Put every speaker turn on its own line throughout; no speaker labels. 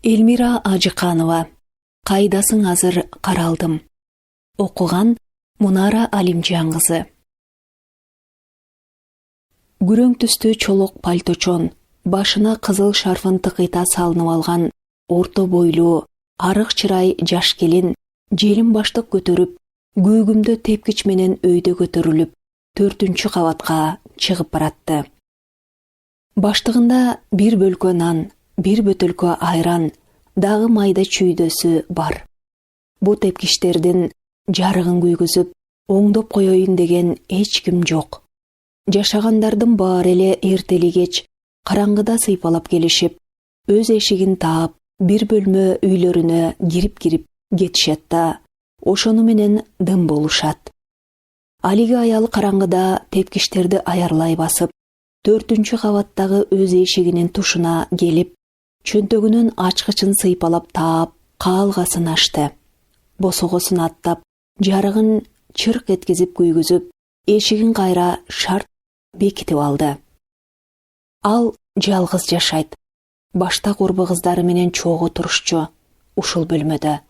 Элмира Ажықанова. Қайдасың азыр қаралдым. Оқыған Мұнара Алимжанқызы. Күрең түсті чолок пальточон, башына қызыл шарфын тықита салынып алған, орто бойлуу, арық чырай жаш келин, желін баштық көтөрүп, көгүмдө тепкич менен өйдө көтөрүлүп, 4-чү кабатка чыгып баратты. Баштыгында бир бөлкө нан, бир бөтөлкө айран, дагы майда чүйдөсү бар. Бу тепкичтердин жарыгын күйгүзүп, оңдоп коёюн деген эч ким жок. Жашагандардын баары эле эртели кеч караңгыда сыйпалап келишип, өз эшигин таап, бир бөлмө үйлөрүнө кирип кетишет да, ошону менен дым болушат. Алиги аял караңгыда тепкичтерди аярлай басып, 4-чү кабаттагы өз эшигинин тушуна келип, чөнтөгүнүн ачкычын сыйпалап таап, каалгасын ачты. Босогосун аттап, жарыгын чырк эткизип күйгүзүп, эшигин кайра шарт бекитип алды. Ал жалгыз жашайт. Башта курбу кыздары менен чогуу турушчу. Ушул бөлмөдө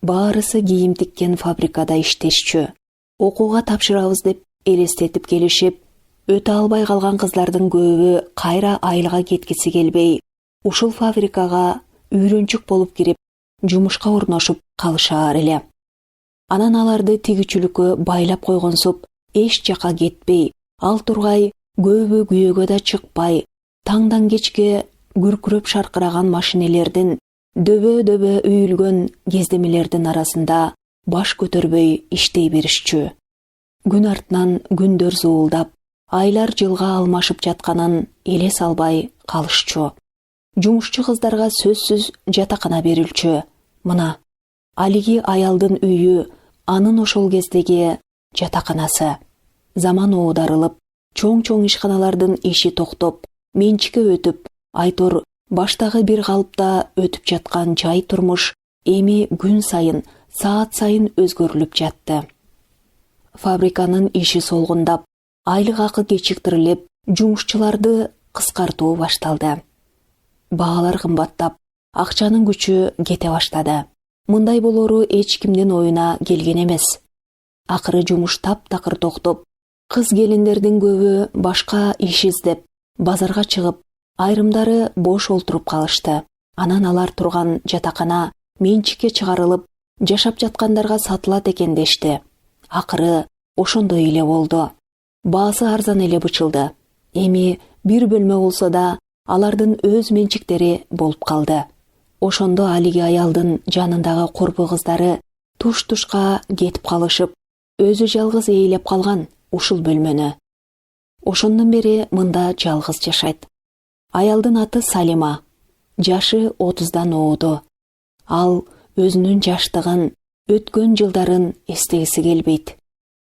баарысы кийим тиккен фабрикада иштешчү. Окууга тапшырабыз деп элестетип келишип, өтө албай калган кыздардын көбү кайра айылга кеткиси келбей, ушул фабрикага үйрөнчүк болуп кирип, жумушка орношуп калышаар эле. Анан аларды тигичүлүккө байлап койгонсуп, эч жака кетпей, ал тургай көбү күйөөгө да чыкпай, таңдан кечке күркүрөп шаркыраган машинелердин, дөбө үйүлгөн кездемелердин арасында баш көтөрбөй иштей беришчү. Күн артынан күндөр зуулдап, айлар жылга алмашып жатканын элес албай калышчу. Жумушчу кыздарга сөзсүз жатакана берилчү. Мына, алиги аялдын үйү, анын ошол кездеги жатаканасы. Заман оодарылып, чоң ишканалардын иши токтоп, менчикке өтүп, айтор баштагы бир калыпта өтүп жаткан жай турмуш эми күн сайын, саат сайын өзгөрүлүп жатты. Фабриканын иши солгундап, айлык акы кечиктирилип, жумушчуларды кыскартуу башталды. Баалар кымбаттап, акчанын күчү кете баштады. Мындай болору эч кимдин оюна келген эмес. Акыры жумуш таптакыр токтоп, кыз келиндердин көбү башка иш издеп, базарга чыгып, айрымдары бош олтуруп калышты. Анан алар турган жатакана менчикке чыгарылып, жашап жаткандарга сатылат экен дешти. Акыры ошондой эле болду. Баасы арзан эле бычылды. Эми бир бөлмө болсо да, алардын өз менчиктери болуп калды. Ошондо алиги аялдын жанындагы курбу кыздары туш-тушка кетип калышып, өзү жалгыз ээлеп калган ушул бөлмөнү. Ошондон бери мында жалгыз жашайт. Аялдын аты Салима. Жашы 30дан ооду. Ал өзүнүн жаштыгын, өткөн жылдарын эстегиси келбейт.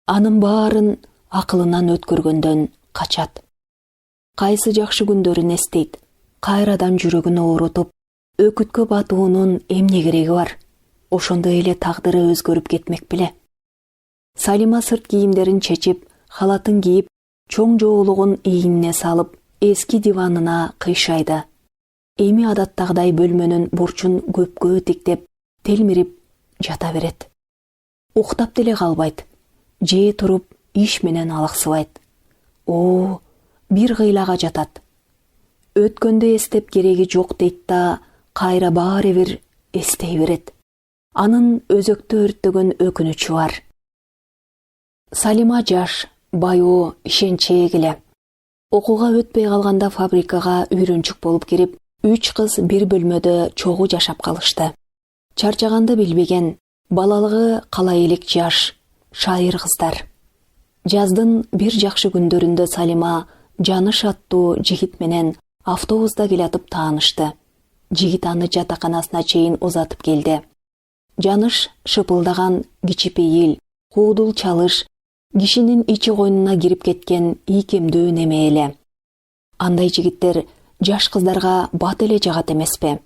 Анын баарын акылынан өткөргөндөн качат. Кайсы жакшы күндөрүн эстейт, кайрадан жүрөгүн оорутуп, өкүткө батуунун эмне кереги бар? Ошондой эле тагдыры өзгөрүп кетмек беле. Салима сырт кийимдерин чечип, халатын кийип, чоң жоолугун ийинине салып, эски диванына кыйшайды. Эми адаттагыдай бөлмөнүн бурчун көпкө тиктеп, телмирип жата берет. Уктап деле калбайт. Жээ туруп, иш менен алаксыбайт. Бир кыйлага жатат. Өткөндө эстеп кереги жок дейт да, кайра баары бир эстей берет. Анын өзөктө өрттөгөн өкүнүчү бар. Салима жаш, баяу, ишенчээк эле. Окууга өтпөй калганда фабрикага үйрөнчүк болуп кирип, 3 кыз бир бөлмөдө чогуу жашап калышты. Чарчаганды билбеген, балалыгы калай элек жаш, шайыр кыздар. Жаздын бир жакшы күндөрүндө Салима Жаныш аттуу жигит менен автобуста келатып таанышты. Жигит аны жатаканасына чейин узатып келди. Жаныш шыпылдаган, кичипейил, куудул чалыш, кишинин ичи койнуна кирип кеткен ийкемдүү неме эле. Андай жигиттер жаш кыздарга бат эле жагат эмеспи?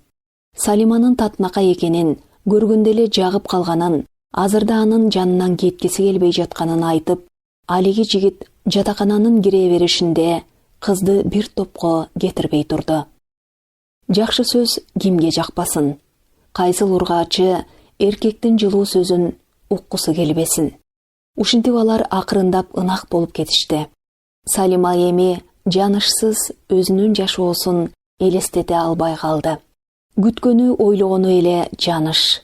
Салиманын татынакай экенин, көргөндө эле жагып калганын, азырда анын жанынан кеткиси келбей жатканын айтып, алиги жигит жатакананын кире беришинде кызды бир топко кетирбей турду. Жакшы сөз кимге жакпасын. Кайсыл ургаачы эркектин жылуу сөзүн уккусу келбесин. Ушинтип алар акырындап ынак болуп кетишти. Салима эми жанышсыз өзүнүн жашоосун элестете албай калды. Күткөнү ойлогону эле жаныш.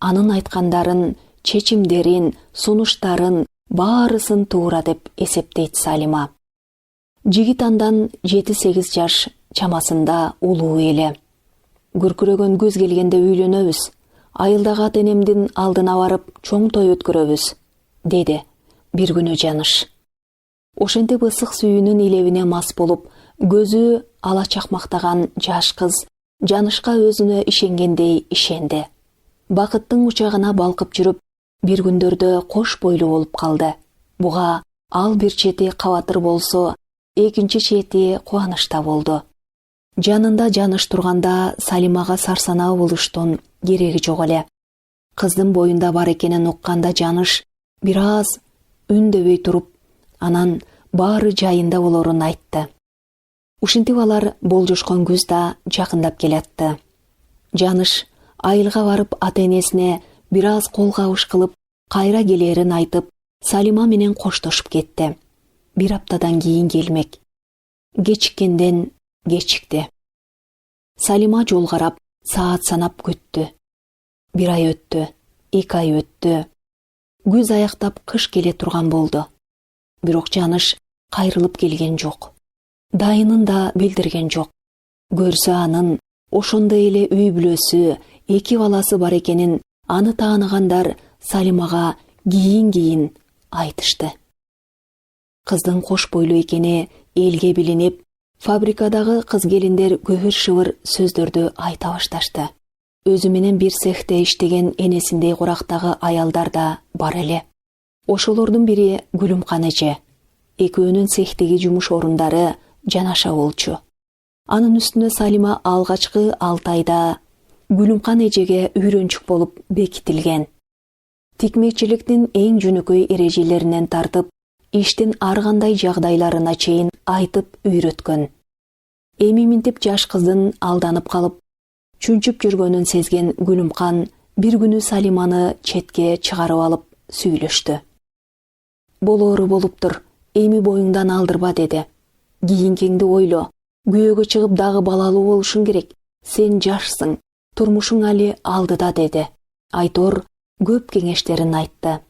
Анын айткандарын, чечимдерин, сунуштарын баарысын туура деп эсептейт Салима. Жигит андан 7-8 жаш чамасында улуу эле. Күркүрөгөн күз келгенде үйлөнөбүз. Айылдагы ата-энемдин алдына барып чоң той өткөрөбүз, деди бир күнү жаныш. Ошентип ысык сүйүүнүн илебине мас болуп, көзү ала чакмактаган жаш кыз жанышка өзүнө ишенгендей ишенди. Бакыттын учагына балкып жүрүп, бир күндөрдө кош бойлуу болуп калды. Буга ал бир чети кабатыр болсо, экинчи чети кубанычта болду. Жанында жаныш турганда Салимага сарсанаа болуштун кереги жок эле. Кыздын боюнда бар экенин укканда жаныш бир аз үндөбөй туруп, анан баары жайында болорун айтты. Ушинтип алар болжошкон күз да жакындап келатты. Жаныш айылга барып ата-энесине бир аз кол кабыш кылып, кайра келерин айтып, Салима менен коштошуп кетти. Бир аптадан кийин келмек. Кечиккенден кечикти. Салима жол карап, саат санап күттү. Бир ай өттү, 2 ай өттү. Күз аяктап кыш келе турган болду. Бирок жаныш кайрылып келген жок. Дайынын да билдирген жок. Көрсө анын ошондой эле үй бүлөсү, 2 баласы бар экенин аны тааныгандар Салимага кийин айтышты. Кыздын кош бойлуу экени элге билинип, фабрикадагы кыз-келиндер көбүр-шыбыр сөздөрдү айта башташты. Өзү менен бир цехте иштеген энесиндей курактагы аялдар да бар эле. Ошолордун бири Гүлүмкан эже. Экөөнүн цехтеги жумуш орундары жанаша болчу. Анын үстүнө Салима алгачкы 6 айда Гүлүмкан эжеге үйрөнчүк болуп бекитилген. Тикмекчиликтин эң жөнөкөй эрежелеринен тартып, иштин ар кандай жагдайларына чейин айтып үйрөткөн. Эми минтип жаш кыздын алданып калып, чүнчүп жүргөнүн сезген Гүлүмкан бир күнү Салиманы четке чыгарып алып сүйлөштү. Болоору болуптур, эми боюңдан алдырба, деди. Кийинкеңди ойло, күйөөгө чыгып дагы балалуу болушуң керек. Сен жашсың, турмушуң али алдыда, деди. Айтор көп кеңештерин айтты.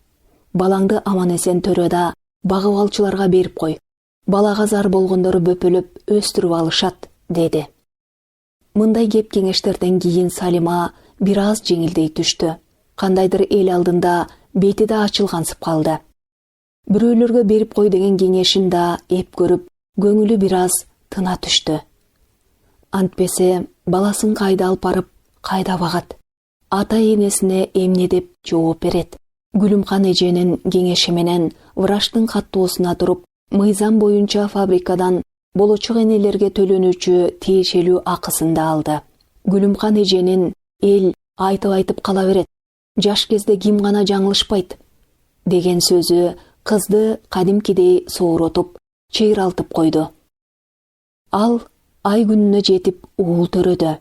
Балаңды аман-эсен төрөдө багып алчыларга берип кой. Балага зар болгондору бөпөлөп өстүрүп алышат, деди. Мындай кеп кеңештерден кийин Салима бир аз жеңилдей түштү. Кандайдыр эл алдында бети да ачылгансып калды. Бирөөлөргө берип кой деген кеңешин да эп көрүп, көңүлү бир аз тына түштү. Антпесе баласын кайда алып барып, кайда багат? Ата-энесине эмне деп жооп берет? Гүлүмкан эженин кеңеши менен врачтын каттоосуна туруп, мыйзам боюнча фабрикадан болочок энелерге төлөнүүчү тиешелүү акысын да алды. Гүлүмкан эженин эл айтып кала берет. Жаш кезде ким гана жаңылышпайт деген сөзү кызды кадимкидей сооротуп, чыйралтып койду. Ал ай күнүнө жетип уул төрөдө.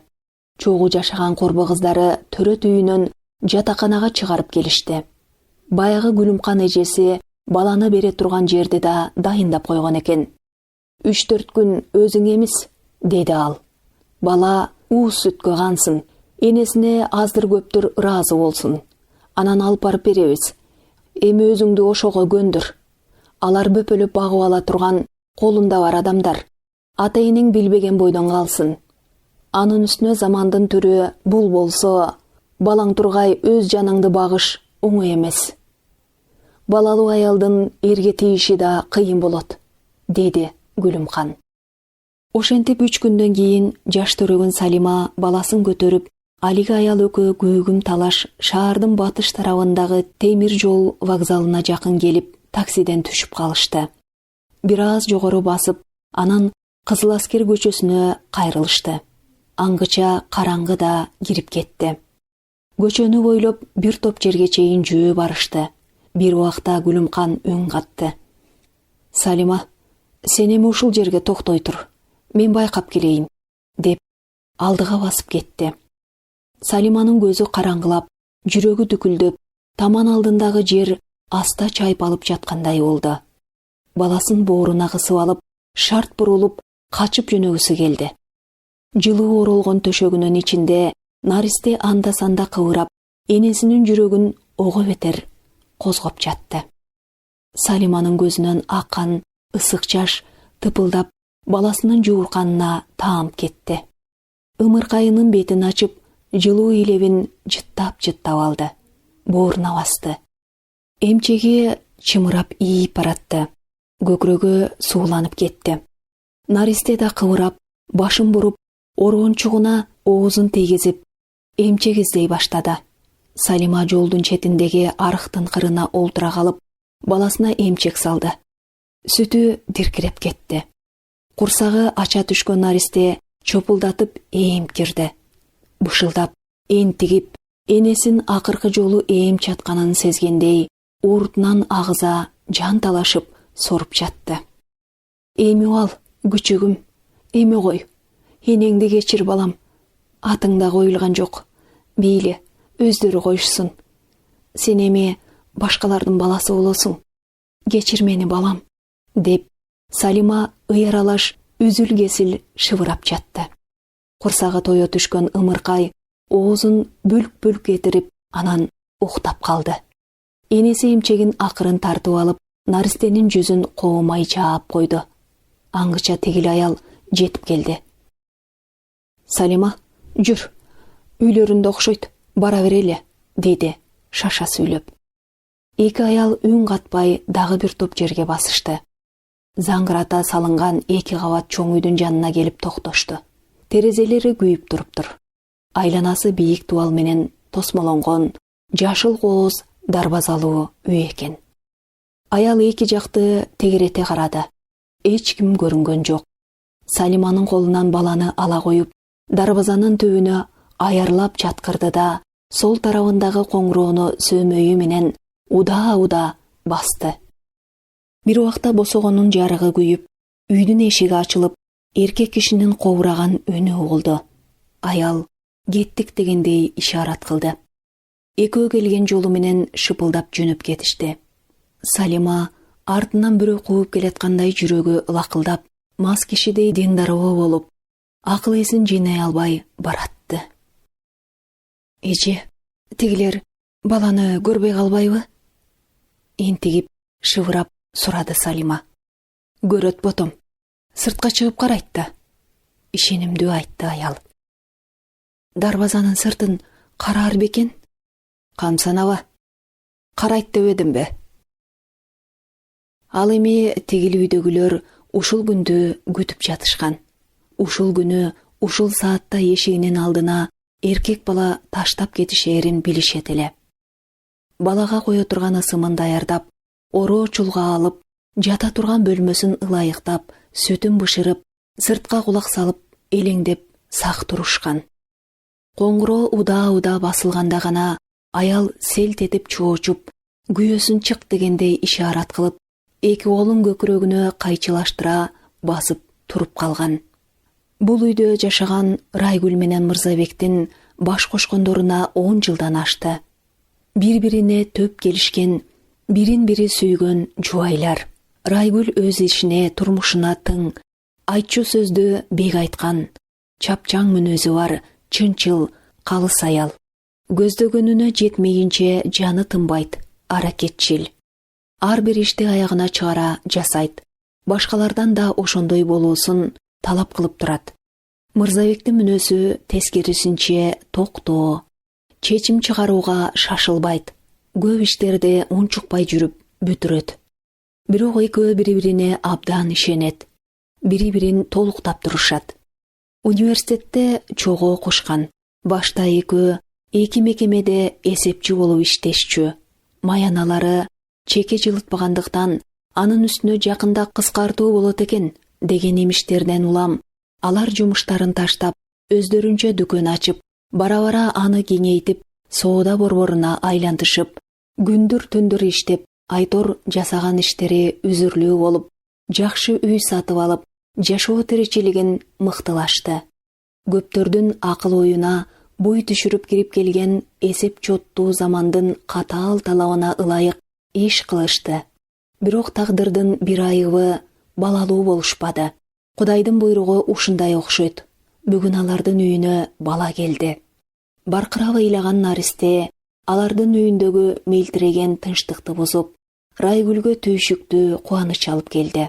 Чогуу жашаган корбо кыздары төрөт үйүнөн жатаканага чыгарып келишти. Баягы Гүлүмкан эжеси баланы бере турган жерди да дайындап койгон экен. 3-4 күн өзүң эмис, деди ал. Бала ууз сүткө кансын, энесине аздыр көптүр ыраазы болсун. Анан алып барып беребиз. Эми өзүңдү ошого көндүр. Алар бөпөлөп багып ала турган колунда бар адамдар. Ата-энең билбеген бойдон калсын. Анын үстүнө замандын түрү бул болсо, балаң тургай өз жаныңды багыш оңой эмес. Балалуу аялдын эрге тийиши да кыйын болот, деди Гүлүмкан. Ошентип 3 күндөн кийин жаш төрөгөн Салима баласын көтөрүп, алиги аял экөө күүгүм талаш шаардын батыш тарабындагы темир жол вокзалына жакын келип, таксиден түшүп калышты. Бир аз жогору басып, анан Кызыл Аскер көчөсүнө кайрылышты. Аңгыча караңгы да кирип кетти. Көчөнү бойлоп бир топ жерге чейин жөө барышты. Бир убакта Гүлүмкан үн катты. Салима, сен эми ушул жерге токтой тур. Мен байкап келейин, деп алдыға басып кетті. Салиманың көзі қараңғылап, жүрегі дүкілдеп, таман алдындағы жер аста чайпалып жатқандай болды. Баласын бауырына қысып алып, шарт бұрылып, қачып жөнөгісі келді. Жылы оролған төшөгінің içinde Наристе анда-санда қывырап, енесінің жүрегін оғы бетер қозғап жатты. Салиманың көзінен аққан ысық жаш тыпылдап, баласының жуырқанына таамып кетті. Ымырқайының бетін ашып, жылу илебін жыттап алды. Бауырына басты. Эмчеге чымырап ийіп баратты. Көкірегі сууланып кетті. Наристе да қывырап, башын бұрып, орончуғына оғызын тегізіп, эмчек іздей баштады. Салима жолдың четіндегі арықтың қырына олтыра қалып, баласына эмчек салды. Сүті диркіреп кетті. Құрсағы ача түшкен Наристе чопылдатып кірді. Бышылдап, тігіп, енесін ақырқы жолу чатқанын сезгендей, ортынан ағыза жан талашып сорып жатты. Эми ал, күчігім, эми ғой, енеңді кечір балам, атыңда қойылған жоқ, бейлі, өздері қойшысын. Сен эми башқалардың баласы болосың, кечір мені балам, деп Салима ыйаралаш үзіл-кесіл шывырап жатты. Құрсағы тойо түшкен ымырқай оғызын бүлк-бүлк етіріп, анан уқтап қалды. Енесі эмчегін ақырын тартып алып, Наристенің жүзін қоумай жаап қойды. Аңғыча тегіл аял жетіп келді. Салима, жүр, үйлерінде оқшойд, бара берелі, деді шаша сөйлеп. Екі аял үн қатпай дағы бір топ жерге басышты. Заңғырата салынған екі қабат чоң үйдің жанына келіп тоқтошты. Терезелері күйіп тұрып-тұр. Айланасы биік туал менен тосмолонған, жашыл қоз дарбазалуу үй екен. Аял екі жақты тегерете қарады. Ешкім көрінген жоқ. Салиманың қолынан баланы ала қойып, дарбазаның төбіне аярлап жатқырды да, сол тарауындағы қоңырауны сөмейі менен уда-уда басты. Bir уақта босоғының жарығы күйіп, үйдің ешігі ашылып, еркек кішінің қоғыраған өні олды. Аял кеттік дегендей ишарат қылды. Екеу келген жолы менен шыпылдап жөніп кетішті. Салима артынан бүрі қуып келетқандай жүрегі лақылдап, мас кишидей дендарығы болып, ақыл есін жинай албай баратты. Эже, тегілер баланы көрбей қалбайбы? Ентігіп, шывырап сұрады Салима. Көрөт ботом, сыртқа шығып қарайтты. Ишенімді айтты аял. Дарбазаның сыртын қарар бекен? Қамсанава, қарайтты өдім бе? Ал эми тегіл үйдегілер ушул күнді күтіп жатышқан. Ушул күні, ушул саатта ешігінен алдына еркек бала таштап кетишерин билишет-эле. Балаға қоя тұрған ысымын даярдап, оро чулға алып, жата тұрған бөлмөсін ылайықтап, сөтін бышырып, сыртқа құлақ салып, елеңдеп, сақ тұрушқан. Қоңыро уда-уда басылғанда ғана аял селт етіп чоочуп, күйөсүн чык дегендей ишарат кылып, эки колун көкүрөгүнө кайчылаштыра басып туруп калган. Бул үйдө жашаган Райгүл менен Мырзабектин баш кошкондоруна 10 жылдан ашты. Бири-бирине төп келишкен, бирин-бири сүйгөн жубайлар. Райгүл өз ишине, турмушуна тың, айтчу сөздү бек айткан, чапчаң мүнөзү бар, чынчыл, калыс аял. Көздөгөнүнө жетмейинче жаны тынбайт, аракетчил. Ар бир ишти аягына чыгара жасайт. Башкалардан да ошондой болуусун талап кылып турат. Мырзабектин мүнөзү тескерисинче токтоо, чечим чыгарууга шашылбайт. Көп иштерде унчукпай жүрүп бүтүрөт. Бирок экөө бири-бирине абдан ишенет. Бири-бирин толуктап турушат. Университетте чогуу окушкан. Башта экөө эки мекемеде эсепчи болуп иштешчү. Маяналары чеке жылытпагандыктан анын үстүнө жакында кыскартуу болот экен деген эмиштерден улам алар жумуштарын таштап, өздөрүнчө дүкөн ачып, бара-бара аны кеңейтип, соода борборуна айлантышып, күндүр-түндүр иштеп, айтор жасаган иштери үзүрлүү болуп, жакшы үй сатып алып, жашоо тиричилигин мыктылашты. Көптөрдүн акыл оюна буй түшүрүп кирип келген эсеп чоттуу замандын катаал талабына ылайык иш кылышты. Бирок тагдырдын бир айыбы балалуу болушпады. Кудайдын буйругу ушундай окшойт. Бүгүн алардын үйүнө бала келди. Баркырап ыйлаган наристе алардын үйүндөгү мелтиреген тынчтыкты бузуп, Райгүлгө түйшүктүү кубаныч алып келди.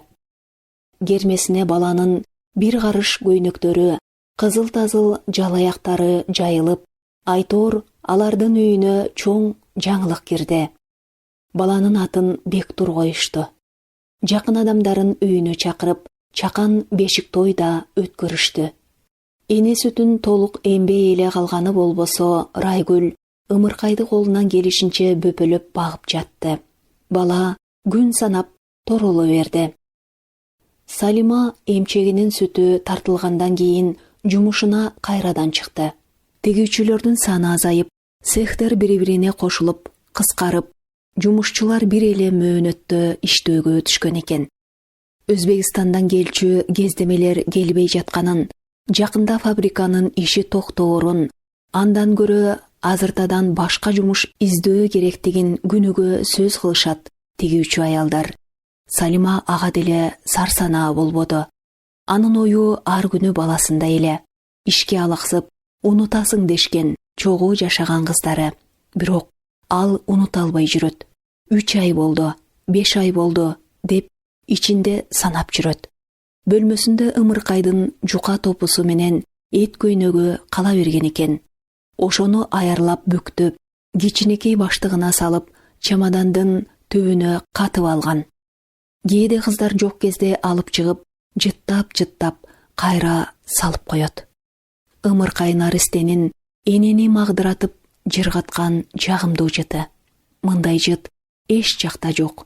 Гермесине баланын бир карыш көйнөктөрү, кызыл-тазыл жалаяктары жайылып, Айтор алардын үйүнө чоң жаңылык кирди. Баланын атын Бектур коюшту. Жакын адамдарын үйүнө чакырып, чакан бешик той да өткөрүштү. Эне сүтүн толук эмбей эле калганы болбосо, Райгүл ымыркайды колунан келишинче бөпөлөп багып жатты. Бала күн санап тороло берди. Салима эмчегинин сүтү тартылгандан кийин жумушуна кайрадан чыкты. Тигүүчүлөрдүн саны азайып, цехтер бири-бирине кошулуп, кыскарып, жумушчулар бир эле мөөнөттө иштөөгө түшкөн экен. Өзбекстандан келчү кездемелер келбей жатканын, жакында фабриканын иши токтоорун, андан көрө азыртадан башка жумуш издөө керектигин күнүгө сөз кылышат тигүүчү аялдар. Салима ага деле сарсанаа болбоду. Анын ою ар күнү баласында эле. Ишке алаксып, унутасың дешкен чогуу жашаган кыздары. Бирок ал унута албай жүрөт. 3 ай болду, 5 ай болду деп ичинде санап жүрөт. Бөлмөсүндө ымыркайдын жука топусу менен эт көйнөгү кала берген экен. Ошону аярлап бүктөп, кичинекей баштыгына салып, чемодандын түбүнө катып алган. Кээде кыздар жок кезде алып чыгып, жыттап кайра салып коет. Ымыркай наристенин энени магдыратып жыргаткан жагымдуу жыты. Мындай жыт эч жакта жок.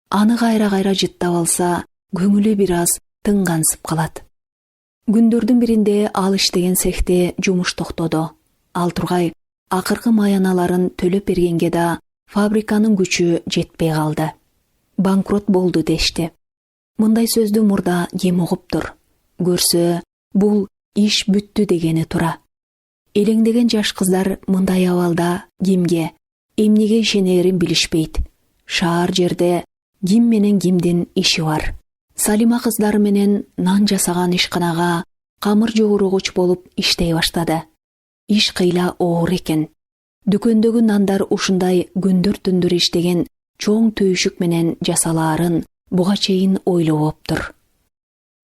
Аны кайра жыттап алса, көңүлү бир аз тынгансып калат. Күндөрдүн биринде ал иштеген цехте жумуш токтоду. Ал тургай акыркы маяналарын төлөп бергенге да фабриканын күчү жетпей калды. Банкрот болду дешти. Мындай сөздү мурда ким угуптур? Көрсө, бул иш бүттү дегени тура. Элеңдеген жаш кыздар мындай абалда кимге, эмнеге ишенерин билишпейт. Шаар жерде ким менен кимдин иши бар. Салима кыздары менен нан жасаган ишканага камыр жогургуч болуп иштей баштады. Иш кыйла оор экен. Дүкөндөгү нандар ушундай күндүр-түндүр иштеген чоң түйшүк менен жасалаарын буга чейин ойлоптур.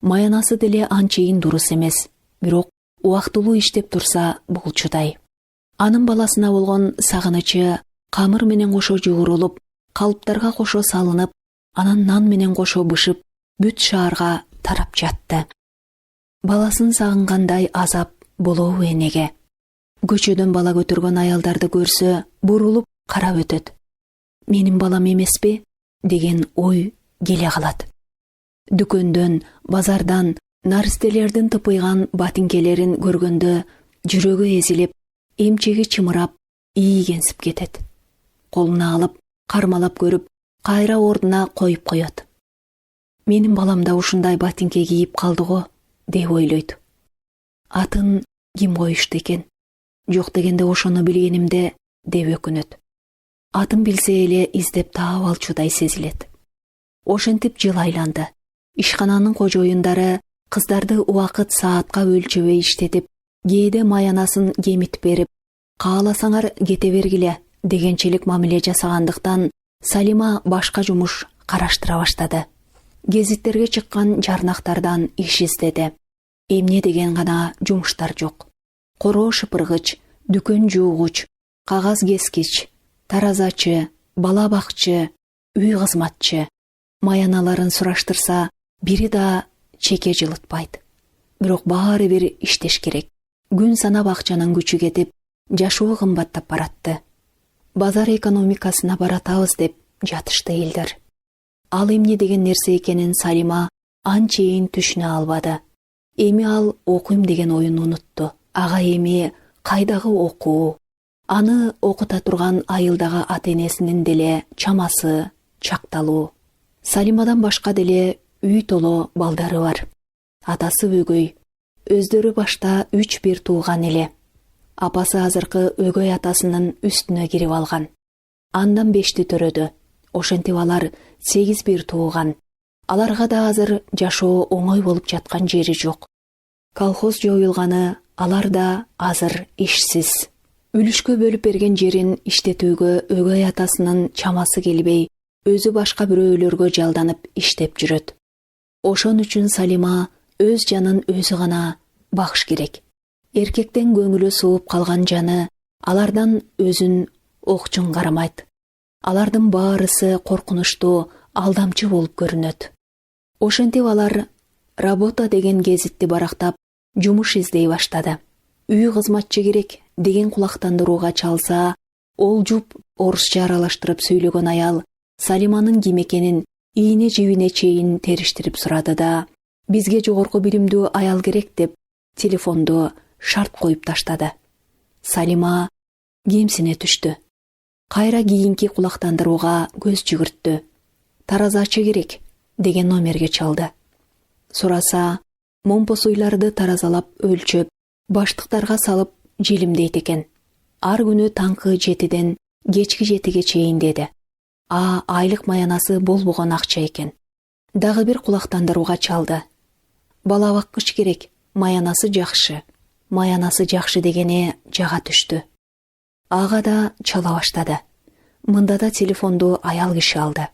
Маянасы деле анчейин дурус эмес, бирок убактылуу иштеп турса болчудай. Анын баласына болгон сагынычы камыр менен кошо жуурулуп, калыптарга кошо салынып, анан нан менен кошо бышып, бүт шаарга тарап жатты. Баласын сагынгандай азап болобу энеге? Көчөдөн бала көтөргөн аялдарды көрсө, бурулуп карап өтөт. Менин балам эмеспи? Деген ой келе калат. Дүкөндөн, базардан наристелердин тыпыйган батинкелерин көргөндө жүрөгү эзилип, эмчеги чымырап, ийгенсип кетет. Колуна алып, кармалап көрүп, кайра ордуна коюп коет. Менин балам да ушундай батинке кийип калды го, деп ойлойт. Атын ким коюшту экен? Жок дегенде ошону билгенимде, деп өкүнөт. Атын билсе эле издеп таап алчудай сезилет. Ошентип жыл айланды. Ишкананын кожоюндары кыздарды убакыт саатка өлчөбөй иштетип, кээде маянасын кемитип берип, кааласаңар кете бергиле дегенчелик мамиле жасагандыктан Салима башка жумуш караштыра баштады. Гезиттерге чыккан жарнактардан иш издеди. Эмне деген гана жумуштар жок. Короо шыпыргыч, дүкөн жуугуч, кагаз кескич, таразачы, бала бакчы, үй кызматчы. Маяналарын сураштырса, бири да чеке жылытпайт. Бирок баары бир иштеш керек. Күн санап акчанын күчү кетип, жашоо кымбаттап баратты. Базар экономикасына баратабыз деп жатышты элдер. Ал эмне деген нерсе экенин Салима анчейин түшүнө албады. Эми ал окуйм деген оюн унутту. Ага эми кайдагы окуу? Аны окута турган айылдагы ата-энесинин деле чамасы, чакталуу. Салимадан башка деле үй толо балдары бар. Атасы өгөй, өздөрү башта 3-1 тууган эле. Апасы азыркы өгөй атасынын үстүнө кирип алган. Андан 5ти төрөдү. Ошентип алар 8-1 тууган. Аларга да азыр жашоо оңой болуп жаткан жери жок. Колхоз жоюлганы, алар да азыр ишсиз. Үлүшкө бөлүп берген жерин иштетүүгө өгөй атасынын чамасы келбей, өзү башка бирөөлөргө жалданып иштеп жүрөт. Ошон үчүн Салима өз жанын өзү гана багыш керек. Эркектен көңүлү сууп калган жаны алардан өзүн окчун карамайт. Алардын баарысы коркунучтуу, алдамчы болуп көрүнөт. Ошентип алар «Работа» деген гезитти барактап, жумуш издей баштады. Үй кызматчы керек деген кулактандырууга чалса, олжуп орусча аралаштырып сүйлөгөн аял Салиманын ким экенин ийне жибине чейин териштирип сурады да, бизге жогорку билимдүү аял керек деп телефонду шарт коюп таштады. Салима кемсине түштү. Кайра кийинки кулактандырууга көз жүгүрттү. «Таразачы керек» деген номерге чалды. Сураса, момпосуйларды таразалап өлчөп, баштыктарга салып желимдейт экен. Ар күнү таңкы 7ден кечки 7ге чейин деди. Айлык маянасы болбогон акча экен. Дагы бир кулактандырууга чалды. «Бала баккыч керек, маянасы жакшы». Маянасы жакшы дегени жага түштү. Ага да чала баштады. Мында да телефонду аял киши алды.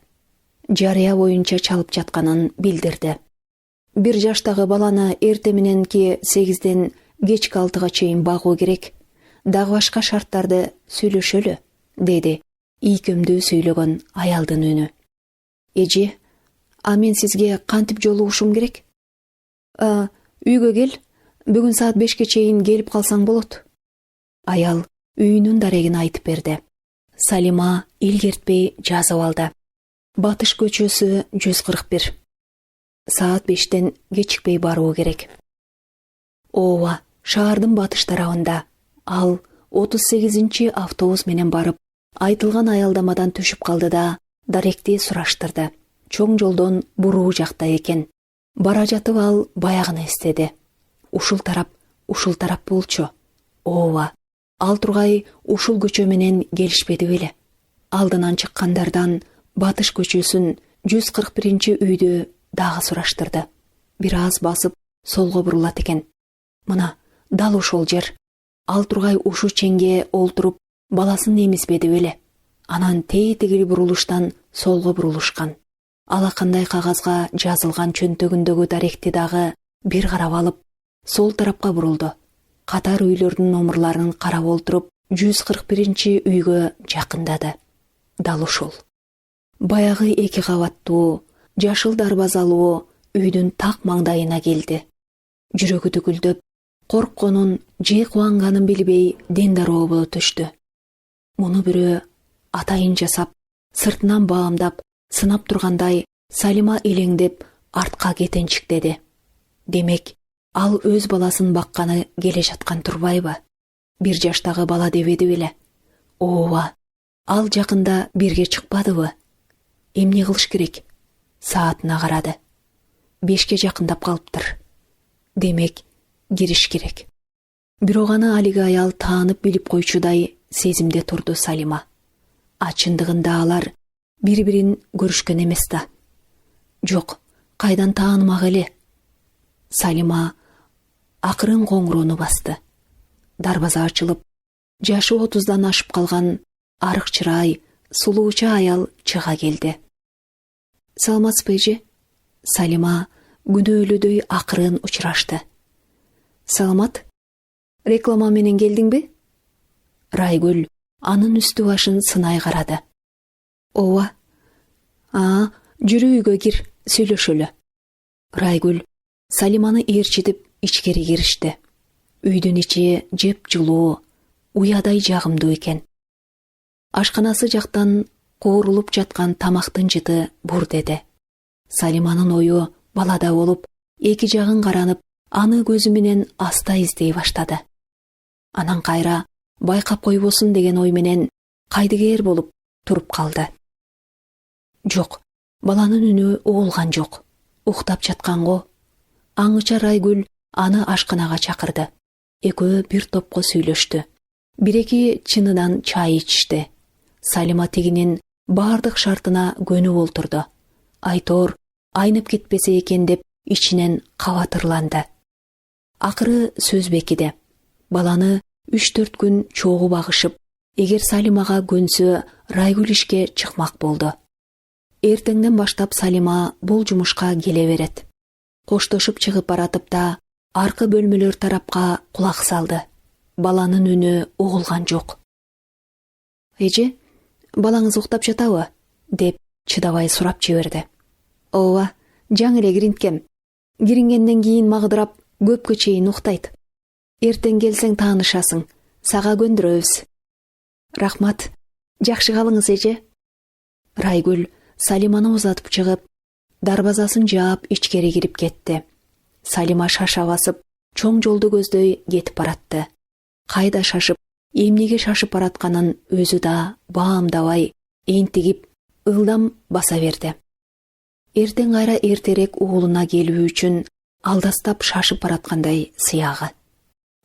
Жарыя боюнча чалып жатканын билдирди. 1 жаштагы баланы эрте мененки 8ден кечки 6га чейин багуу керек. Дагы башка шарттарды сүйлөшөлү, деди ийкөмдүү сүйлөгөн аялдын үнү. «Эже, мен сизге кантип жолугушум керек?» «Үйгө кел, бүгүн саат 5ке чейин келип калсаң болот». Аял үйүнүн дарегин айтып берди. Салима илгертпей жазып алды. Батыш көчөсү 141. Саат 5тен кечикпей баруу керек. Ооба, шаардын батыш тарабында. Ал 38 автобус менен барып, айтылган аялдамадан түшүп калды да, даректи сураштырды. Чоң жолдон буруу жакта экен. Бара жатып ал баягыны эстеди. Ушул тарап болчу. Ооба, ал тургай ушул көчө менен келишпеди беле. Алдынан чыккандардан батыш көчөсүн 141 үйдү дагы сураштырды. Бир аз басып солго бурулат экен. Мына, дал ошол жер. Ал тургай ушу чеңге олтуруп баласын эмизбеди беле. Анан тегил бурулуштан солго бурулушкан. Алакандай кагазга жазылган чөнтөгүндөгү даректи дагы бир карап алып, сол тарапка бурулду. Катар үйлөрдүн номерларын карап олтуруп, 141 үйгө жакындады. Дал ушул. Баягы 2 кабаттуу, жашыл дарбазалуу үйдүн так маңдайына келди. Жүрөгү түгүлдөп, коркконун же кубанганын билбей дендароо боло түштү. Муну бирөө атайын жасап, сыртынан баамдап, сынап тургандай Салима элеңдеп артка кетенчиктеди. Демек, ал өз баласын бакканы келе жаткан турбайбы? 1 жаштагы бала дебеди беле? Ооба, ал жакында бирге чыкпадыбы? Эмне кылыш керек? Саатына карады. 5ке жакындап калыптыр. Демек, кириш керек. Бирок аны алиги аял таанып билип койчудай сезимде турду Салима. Чындыгында алар бири-бирин көрүшкөн эмес да. Жок, кайдан таанымак эле? Салима акырын коңгуроону басты. Дарбаза ачылып, жашы 30дан ашып калган арык чырай, сулууча аял чыга келди. «Саламатсызбы эже?» Салима күнөөлөдөй акырын учурашты. «Саламат. Реклама менен келдиңби?» Райгүл анын үстү башын сынай карады. «Ооба. Жүрү үйгө кир, сүйлөшөлү». Райгүл Салиманы ээрчитип ичкери киришти. Үйдүн ичи жеп жылуу, уядай жагымдуу экен. Ашканасы жактан куурулуп жаткан тамактын жыты бур деди. Салиманын ою балада болуп, эки жагын каранып, аны көзү менен аста издей баштады. Анан кайра байкап койбосун деген ой менен кайдыгер болуп туруп калды. Жок, баланын үнү угулган жок. Уктап жатканго. Аңыча Райгүл аны ашканага чакырды. Экөө бир топко сүйлөштү. Биреки чынынан чай ичишти. Салима тигинин бардык шартына көнүп олтурду. Айтор айнып кетпесе экен деп ичинен кабатырланды. Акыры сөз бекиди. Баланы 3-4 күн чогуу багышып, эгер Салимага көнсө, Райгүл ишке чыкмак болду. Эртеңден баштап Салима бул жумушка келе берет. Коштошуп чыгып баратып да, аркы бөлмөлөр тарапка кулак салды. Баланын үнү угулган жок. Эже, балаңыз уктап жатабы? Деп чыдабай сурап жиберди. Ооба, жаңы эле киринткем. Кирингенден кийин магдырап көпкө чейин уктайт. Эртең келсең таанышасың. Сага көндүрөбүз. Рахмат. Жакшы калыңыз, эже. Райгүл Салиманы узатып чыгып, дарбазасын жаап ичкери кирип кетти. Салима шаша басып, чоң жолду көздөй кетип баратты. Кайда шашып, эмнеге шашып баратканын өзү да баамдабай, энтигип, ылдам баса берди. Эртең кайра эртерээк уулуна келүү үчүн алдастап шашып бараткандай сыягы.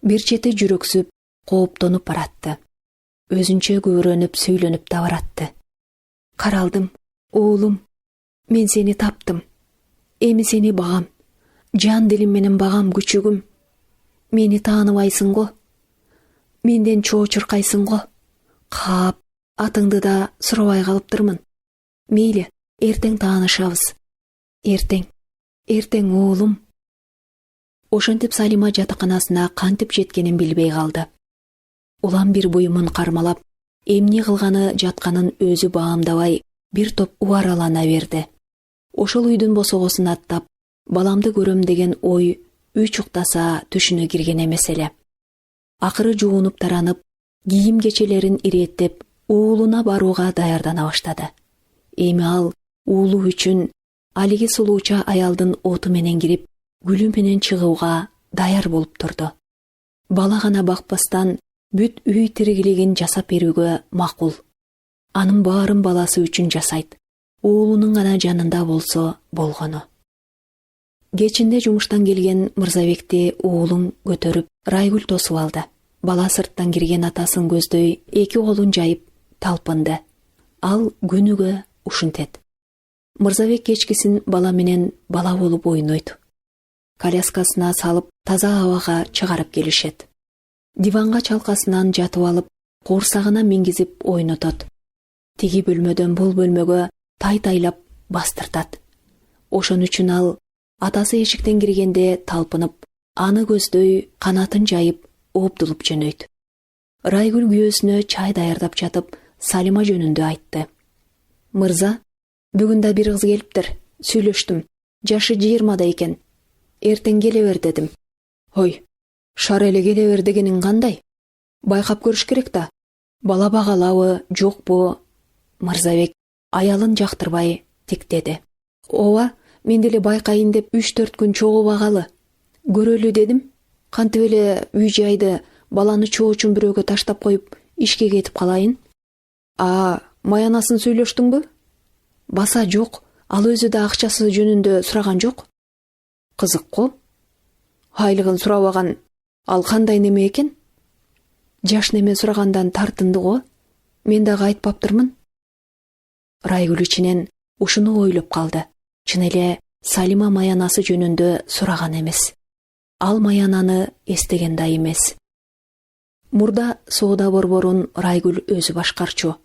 Бир чети жүрөксүп, кооптонуп баратты. Өзүнчө көөрөнүп, сүйлөнүп да баратты. Каралдым, уулум, мен сени таптым. Эми сени багам. Жан дилим менен багам, күчүгүм. Мени тааныбайсың го. Менден чоо чуркайсың го. Каап, атыңды да сурабай калыптырмын. Мейли, эртең таанышабыз. Эртең уулум. Ошентип Салима жатаканасына кантип жеткенин билбей калды. Улам бир буюмун кармалап, эмне кылганы жатканын өзү баамдабай, бир топ убаралана берди. Ошол үйдүн босогосун аттап, баламды көрөм деген ой үч уктаса түшүнө кирген эмес эле. Акыры жуунуп таранып, кийим кечелерин иреттеп, уулуна барууга даярдана баштады. Эми ал уулу үчүн алиги сулууча аялдын оту менен кирип, гүлү менен чыгууга даяр болуп турду. Бала гана бакпастан бүт үй тиригилигин жасап берүүгө макул. Анын баарын баласы үчүн жасайт. Уулунун гана жанында болсо болгону. Кечинде жумуштан келген Мырзабекти уулун көтөрүп, Райгүл тосуп алды. Бала сырттан кирген атасын көздөй эки колун жайып талпынды. Ал күнүгө ушинтет. Мырзабек кечкисин бала менен бала болуп ойнойт. Коляскасына салып, таза абага чыгарып келишет. Диванга чалкасынан жатып алып, куурсагына мингизип ойнотот. Тиги бөлмөдөн бул бөлмөгө тай-тайлап бастыртат. Ошон үчүн ал атасы эшиктен киргенде талпынып, аны көздөй канатын жайып, оптулуп жөнөйт. Райгүл күйөөсүнө чай даярдап жатып, Салима жөнүндө айтты. Мырза, бүгүн да бир кыз келиптир. Сүйлөштүм. Жашы 20да экен. Эртең келе бер дедим. Ой, шар эле келе бер дегениң кандай? Байкап көрүш керек да. Бала багалабы, жокпу? Мырзабек аялын жактырбай тиктеди. Ооба, мен деле байкайын деп 3-4 күн чогуу багалы. Көрөлү дедим. Кантип эле үй жайды баланы чоо үчүн бирөөгө таштап коюп, ишке кетип калайын? Маянасын сүйлөштүңбү? Баса жок, ал өзү да акчасы жөнүндө сураган жок. Кызык го. Айлыгын сурабаган, ал кандай неме экен? Жаш неме сурагандан тартынды го. Мен дагы айтпаптырмын. Райгүл ичинен ушуну ойлоп калды. Чын эле Салима маянасы жөнүндө сураган эмес. Ал маянаны эстеген да эмес. Мурда соода борборун Райгүл өзү башкарчу.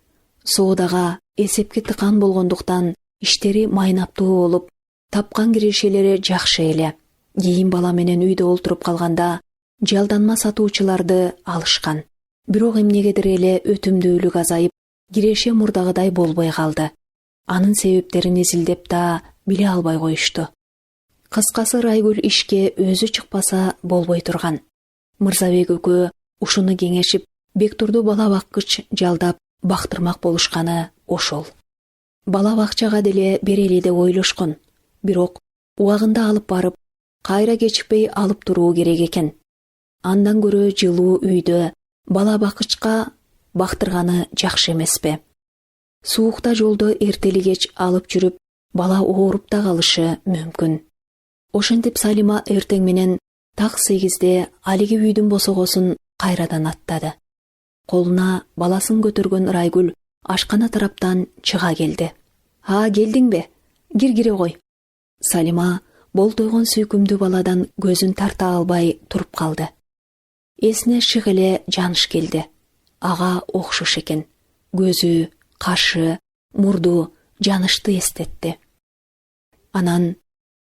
Соодага эсепке тыкан болгондуктан иштери майнаптуу болуп, тапкан кирешелери жакшы эле. Кийин бала менен үйдө олтуруп калганда жалданма сатуучуларды алышкан. Бирок эмнегедир эле өтүмдүүлүк азайып, киреше мурдагыдай болбой калды. Анын себептерин изилдеп да биле албай коюшту. Кыскасы Райгүл ишке өзү чыкпаса болбой турган. Мырзабек экөө ушуну кеңешип, Бектурду бала баккыч жалдап бактырмак болушканы ошол. Бала бакчага деле берели деп ойлошкон. Бирок убагында алып барып, кайра кечикпей алып туруу керек экен. Андан көрө жылуу үйдө бала бакычка бактырганы жакшы эмеспи? Суукта жолдо эртели кеч алып жүрүп, бала ооруп да калышы мүмкүн. Ошентип Салима эртең менен Так 8-де алиги үйдүн босогосун кайрадан аттады. Колуна баласын көтөргөн Райгүл ашкана тараптан чыга келди. Келдиңби? Кире кой. Салима болтойгон сүйкүмдүү баладан көзүн тарта албай туруп калды. Эсине шык эле жаныш келди. Ага окшош экен. Көзү, кашы, мурду жанышты эстетти. Анан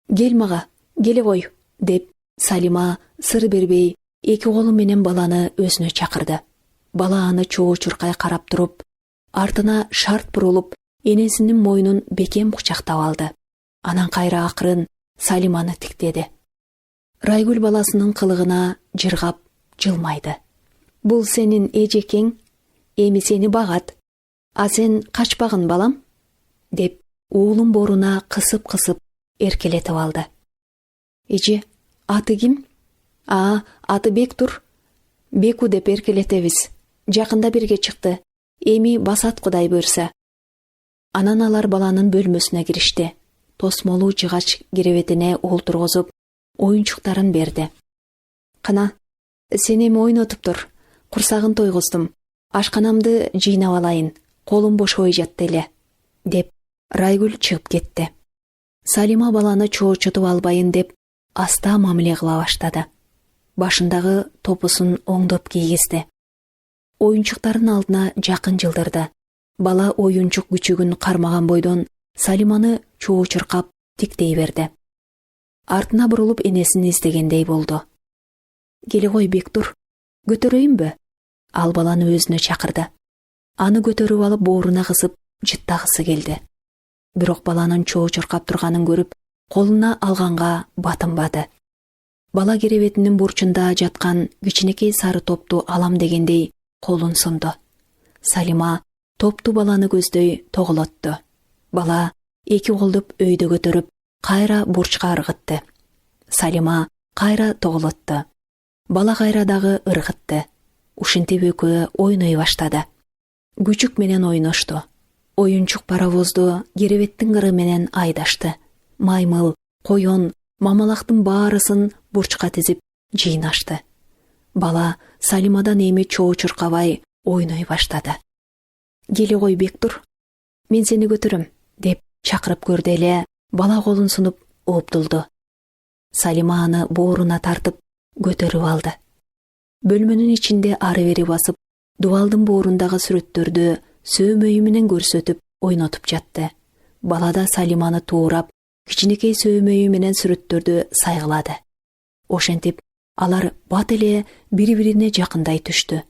«Кел мага, келе кой» деп Салима сыр бербей эки колу менен баланы өзүнө чакырды. Бала аны чоо чуркай карап туруп, артына шарт бурулуп, энесинин мойнун бекем кучактап алды. Анан кайра акырын Салиманы тиктеди. Райгүл баласынын кылыгына жыргап жылмайды. Бул сенин эжекең, эми сени багат. А сен качпагын балам? Деп уулун боруна кысып эркелетип алды. Эже, аты ким? Аты Бектур. Беку деп эркелетебиз. Жакында бирге чыкты. Эми басат Кудай буйрса. Анан алар баланын бөлмөсүнө киришти. Тосмолуу жыгач керебетине олтургузуп, оюнчуктарын берди. Кана, сен эми ойнотуп тур. Курсагын тойгуздум. Ашканамды жыйнап алайын. Колум бошой жатты эле. Деп Райгүл чыгып кетти. Салима баланы чоочутуп албайын деп аста мамиле кыла баштады. Башындагы топусун оңдоп кийгизди. Оюнчуктардын алдына жакын жылдырды. Бала оюнчук күчүгүн кармаган бойдон Салиманы чоочуркап тиктей берди. Артына бурулуп энесин издегендей болду. Келе кой Бектур, көтөрөйүнбү? Ал баланы өзүнө чакырды. Аны көтөрүп алып бооруна кысып жыттагысы келди. Бирок баланын чоочуркап турганын көрүп, колуна алганга батынбады. Бала керебетинин бурчунда жаткан кичинекей сары топту алам дегендей колун сунду. Салима топту баланы көздөй тоголотту. Бала эки колдуп өйдө көтөрүп, кайра бурчка ыргытты. Салима кайра тоголотту. Бала кайра дагы ыргытты. Ушинтип экөө ойной баштады. Күчүк менен ойношту. Оюнчук паровозду керебеттин кыры менен айдашты. Маймыл, коён, мамалактын баарысын бурчка тизип жыйнашты. Бала Салимадан эми чоо чуркабай ойной баштады. Келе кой Бектур, мен сени көтөрөм деп чакырып көрдү эле бала колун сунуп оптулду. Салима аны бооруна тартып көтөрүп алды. Бөлмөнүн ичинде ары бери басып, дубалдын боорундагы сүрөттөрдү сөөмөйү менен көрсөтүп ойнотуп жатты. Бала да Салиманы туурап, кичинекей сөөмөйү менен сүрөттөрдү сайгылады. Ошентип алар бат эле бири-бирине жакындай түштү.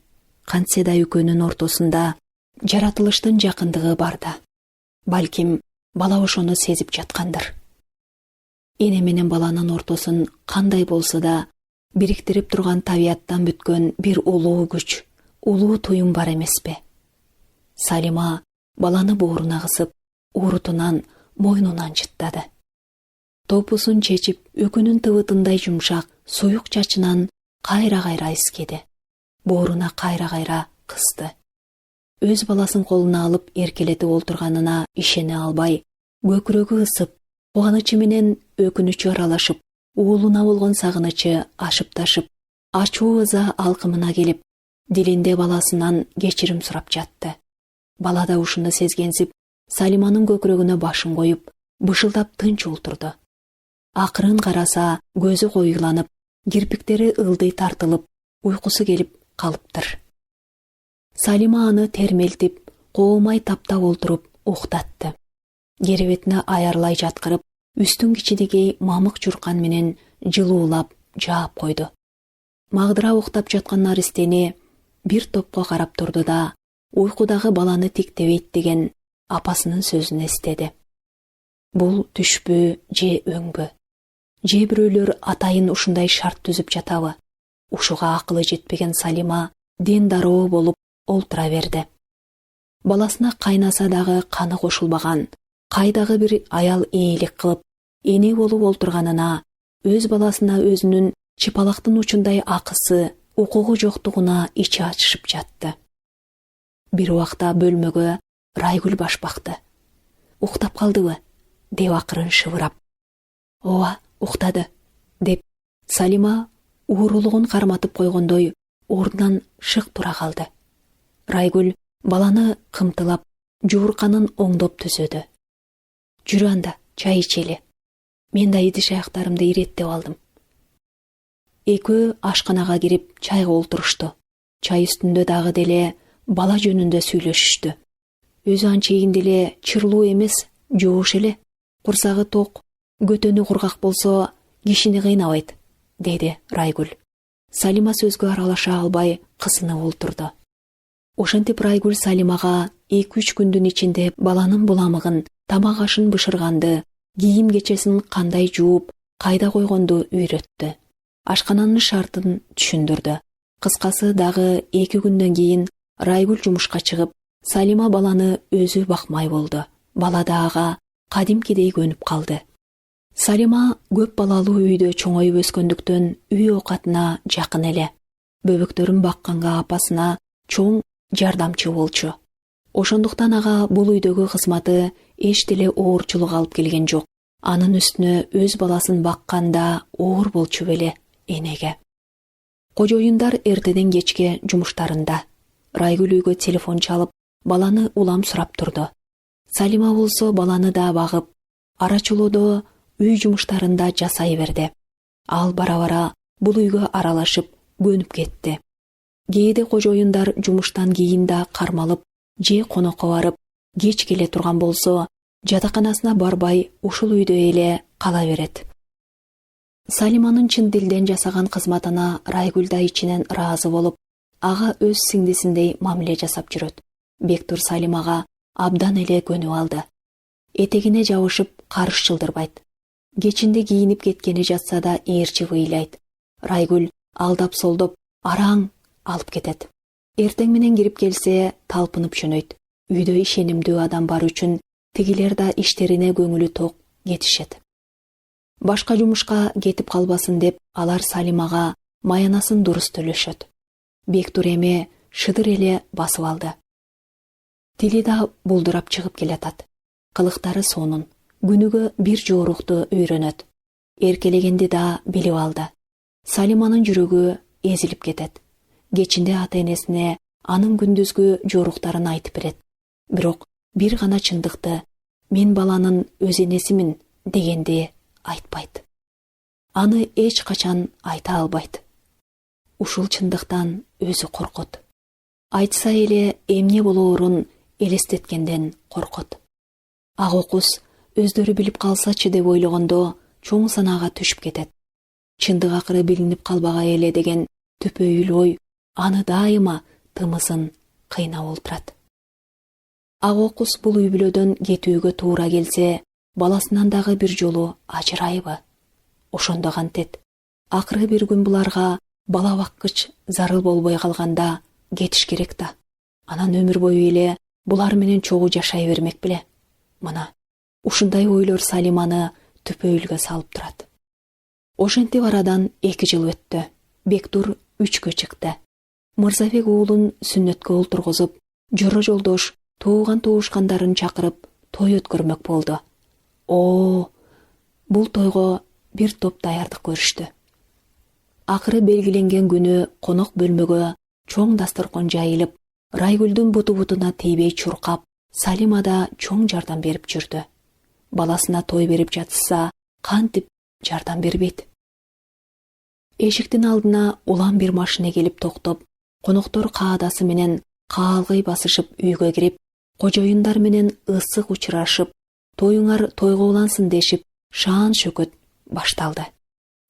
Кантсе да экөөнүн ортосунда жаратылыштын жакындыгы бар да. Балким бала ошону сезип жаткандыр. Эне менен баланын ортосун кандай болсо да бириктирип турган табияттан бүткөн бир улуу күч, улуу туюм бар эмеспи? Салима баланы бооруна кысып, уурутунан, мойнунан жыттады. Топусун чечип, өкүнүн тыбытындай жумшак, суюк чачынан кайра-кайра искеди. Бооруна кайра-кайра кысты. Өз баласын колуна алып эркелетип олтурганына ишене албай, көкүрөгү ысып, кубанычы менен өкүнүчү аралашып, уулуна болгон сагынычы ашып-ташып, ачуу ыза алкымына келип, дилинде баласынан кечирим сурап жатты. Бала да ушуну сезгенсип, Салиманын көкүрөгүнө башын коюп, бышылдап тынч олтурду. Акырын караса, көзү коюланып, кирпиктери ылдый тартылып, уйкусу келип калыптыр. Салима аны термелтип, коомай таптап олтуруп уктатты. Керебетине аярлай жаткырып, үстүн кичинекей мамык журкан менен жылуулап жаап койду. Магдыра уктап жаткан наристени бир топко карап турду да, уйкудагы баланы тиктебейт деген апасынын сөзүн эстеди. Бул түшпү же өңбү? Же бирөөлөр атайын ушундай шарт түзүп жатабы? Ушуга акылы жетпеген Салима ден дароо болуп олтура берди. Баласына кайнаса дагы каны кошулбаган, кайдагы бир аял ээлик кылып, эне болуп олтурганына, өз баласына өзүнүн чыпалактын учундай акысы, укугу жоктугуна ичи ачышып жатты. Бир убакта бөлмөгө Райгүл баш бакты. Уктап калдыбы? Деп акырын шыбырап. Ооба, уктады, деп Салима уурулугун карматып койгондой ордунан шык тура калды. Райгүл баланы кымтылап, жуурканын оңдоп төзөдү. Жүрү анда, чай ичели. Мен да идиш аяктарымды иреттеп алдым. Экөө ашканага кирип чайга олтурушту. Чай үстүндө дагы деле бала жөнүндө сүйлөшүштү. Өзү анчейинде эле чырлуу эмес, жоош эле. Курсагы ток, көтөнү кургак болсо кишини кыйнабайт, деди Райгүл. Салима сөзгө аралаша албай кысынып олтурду. Ошентип Райгүл Салимага 2-3 күндүн ичинде баланын буламыгын, тамак ашын бышырганды, кийим кечесин кандай жууп, кайда койгонду үйрөттү. Ашкананын шартын түшүндүрдү. Кыскасы дагы 2 күндөн кийин Райгүл жумушка чыгып, Салима баланы өзү бакмай болду. Бала да ага кадимкидей көнүп калды. Салима көп балалуу үйдө чоңоюп өскөндүктөн үй оокатына жакын эле. Бөбөктөрүн бакканга апасына чоң жардамчы болчу. Ошондуктан ага бул үйдөгү кызматы эч деле оорчулук алып келген жок. Анын үстүнө өз баласын бакканда оор болчу беле энеге. Кожоюндар эртеден кечке жумуштарында. Райгүл үйгө телефон чалып, баланы улам сурап турду. Салима болсо баланы да багып, арачолодо үй жумуштарында жасай берди. Ал бара-бара бул үйгө аралашып, көнүп кетти. Кээде кожоюндар жумуштан кийин да кармалып, же конокко барып, кеч келе турган болсо, жатаканасына барбай ушул үйдө эле кала берет. Салиманын чын дилден жасаган кызматына Райгүл да ичинен ыраазы болуп, ага өз сиңдисиндей мамиле жасап жүрөт. Бектур Салимага абдан эле көнүп алды. Этегине жабышып, карыш чылдырбайт. Кечинде кийинип кеткени жатса да ээрчи ыйлайт. Райгүл алдап-солдоп араң алып кетет. Эртең менен кирип келсе, талпынып жөнөйт. Үйдө ишенимдүү адам бар үчүн тигилер да иштерине көңүлү ток кетишет. Башка жумушка кетип калбасын деп, алар Салимага маянасын дурус төлөшөт. Бектур эми шыдыр эле басып алды. Тили да булдурап чыгып келатат. Кылыктары сонун. Күнүгө бир жоорукту үйрөнөт. Эркелегенди да билип алды. Салиманын жүрөгү эзилип кетет. Кечинде ата-энесине анын күндүзгү жооруктарын айтып берет. Бирок бир гана чындыкты, мен баланын өз энесимин дегенди айтпайт. Аны эч качан айта албайт. Ушул чындыктан өзү коркот. Айтса эле эмне болоорун элестеткенден коркот. Ак окус өздөрү билип калсачы деп ойлогондо чоң санаага түшүп кетет. Чындык акыры билинип калбага эле деген түпөйүл ой аны дайыма тымызын кыйнап олтурат. Ак окус бул үй бүлөдөн кетүүгө туура келсе, баласынан дагы бир жолу ажырайбы? Ошондо кантет. Акыры бир күн буларга бала баккыч зарыл болбой калганда кетиш керек да. Анан өмүр бою эле булар менен чогуу жашай бермек беле. Мына ушундай ойлор Салиманы түпөйүлгө салып турат. Ошентип арадан 2 жыл өттү. Бектур 3кө чыкты. Мырзабек уулун сүннөткө олтургузуп, жоро жолдош тууган туушкандарын чакырып той өткөрмөк болду. Бул тойго бир топ даярдык көрүштү. Акыры белгиленген күнү конок бөлмөгө чоң дасторкон жайылып, Райгүлдүн буту-бутуна тийбей чуркап, Салима да чоң жардам берип жүрдү. Баласына той берип жатса, кантип жардам бербейт? Эшиктин алдына улам бир машина келип токтоп, коноктор каадасы менен каалгый басышып үйгө кирип, кожоюндар менен ысык учурашып, тоюңар тойго улансын дешип, шаан шөкөт башталды.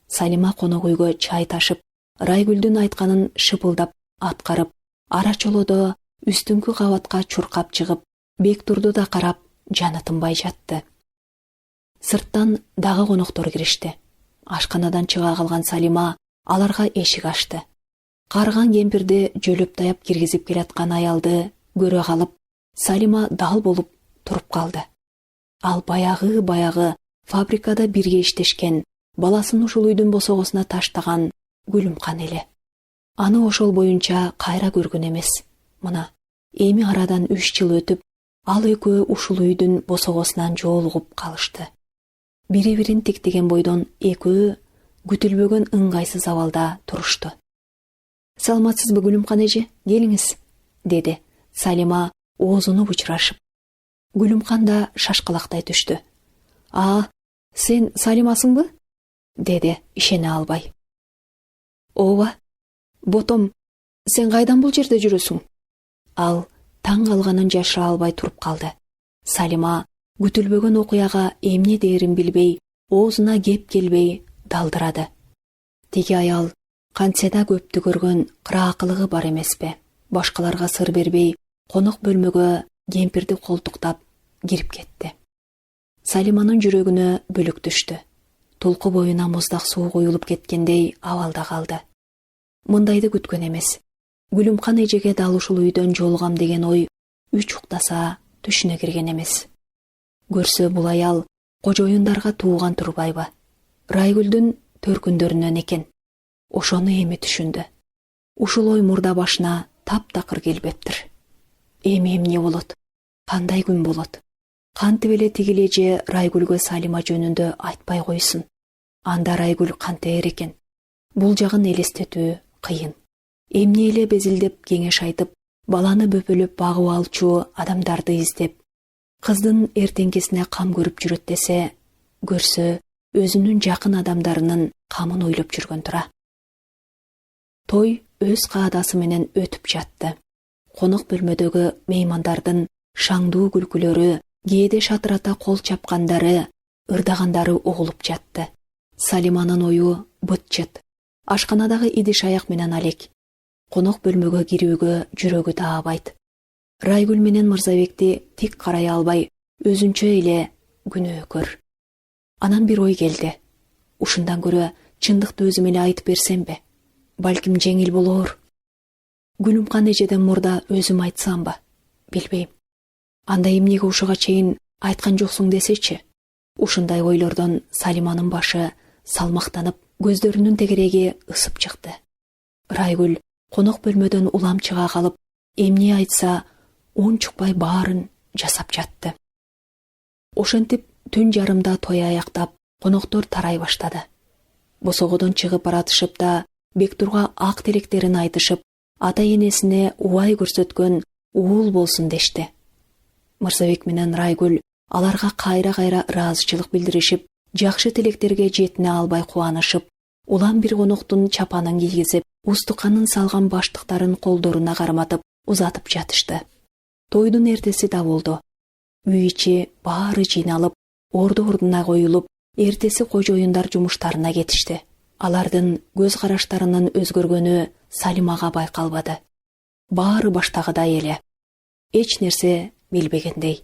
Салима конок үйгө чай ташып, Райгүлдүн айтканын шыпылдап аткарып, арачолодо үстүңкү кабатка чуркап чыгып, Бектурду да карап, жаны тынбай жатты. Сырттан дагы коноктор киришти. Ашканадан чыга калган Салима аларга эшик ачты. Карган кемпирди жөлөп таяп киргизип келаткан аялды көрө калып, Салима дал болуп туруп калды. Ал баягы фабрикада бирге иштешкен, баласын ушул үйдүн босогосуна таштаган Гүлүмкан эле. Аны ошол боюнча кайра көргөн эмес. Мына эми арадан 3 жыл өтүп, ал экөө ушул үйдүн босогосунан жолугуп калышты. Бири-бирин тиктеген бойдон экөө күтүлбөгөн ыңгайсыз абалда турушту. Саламатсызбы Гүлүмкан эже, келиңиз, деди Салима оозуну бучурашып. Гүлүмкан да шашкалактай түштү. Сен Салимасыңбы? Деди ишене албай. Ооба. Ботом, сен кайдан бул жерде жүрөсүң? Ал таң калганын жашыра албай туруп калды. Салима күтүлбөгөн окуяга эмне дээрин билбей, оозуна кеп келбей далдырады. Тиги аял кантсе да көптү көргөн кыраакылыгы бар эмеспи? Башкаларга сыр бербей, конок бөлмөгө кемпирди колтуктап кирип кетти. Салиманын жүрөгүнө бүлүк түштү. Толку боюна муздак суу куюлуп кеткендей абалда калды. Мындайды күткөн эмес. Гүлүмкан эжеге дал ушул үйдөн жолугам деген ой үч уктаса түшүнө кирген эмес. Көрсө бул аял кожоюндарга тууган турбайбы? Райгүлдүн төркүндөрүнөн экен. Ошону эми түшүндү. Ушул ой мурда башына таптакыр келбептир. Эми эмне болот? Кандай күн болот? Кантип эле тигил эже Райгүлгө Салима жөнүндө айтпай койсун? Анда Райгүл кантер экен? Бул жагын элестетүү кыйын. Эмне эле безилдеп кеңеш айтып, баланы бөпөлөп багып алчу адамдарды издеп, кыздын эртеңкисине кам көрүп жүрөт десе, көрсө өзүнүн жакын адамдарынын камын ойлоп жүргөн тура. Той өз каадасы менен өтүп жатты. Конок бөлмөдөгү меймандардын шаңдуу күлкүлөрү, кээде шатырата кол чапкандары, ырдагандары угулуп жатты. Салиманын ою быт-чыт. Ашканадагы идиш аяк менен алек. Конок бөлмөгө кирүүгө жүрөгү таабайт. Райгүл менен Мырзабекти тик карай албай, өзүнчө эле күнөөкөр. Анан бир ой келди. Ушундан көрө чындыкты өзүм эле айтып берсемби? Балким жеңил болоор. Гүлүмкан эжеден мурда өзүм айтсамбы? Билбейм. Анда эмнеге ушуга чейин айткан жоксуң десечи? Ушундай ойлордон Салиманын башы салмактанып, көздөрүнүн тегереги ысып чыкты. Райгүл конок бөлмөдөн улам чыга калып, эмне айтса ончукпай баарын жасап жатты. Ошентип түн жарымда той аяктап, коноктор тарай баштады. Босогодон чыгып баратышып да, Бектурга ак тилектерин айтышып, ата энесине убай көрсөткөн уул болсун дешти. Мырзабек менен Райгүл аларга кайра-кайра ыраазычылык билдиришип, жакшы тилектерге жетине албай кубанышып, улам бир коноктун чапанын кийгизип, устуканын салган баштыктарын колдоруна карматып узатып жатышты. Тойдун эртеси да болду. Үй ичи баары жыйналып, орду-ордуна коюлуп, эртеси кожоюндар жумуштарына кетишти. Алардын көз караштарынын өзгөргөнү Салимага байкалбады. Баары баштагыдай эле. Эч нерсе билбегендей.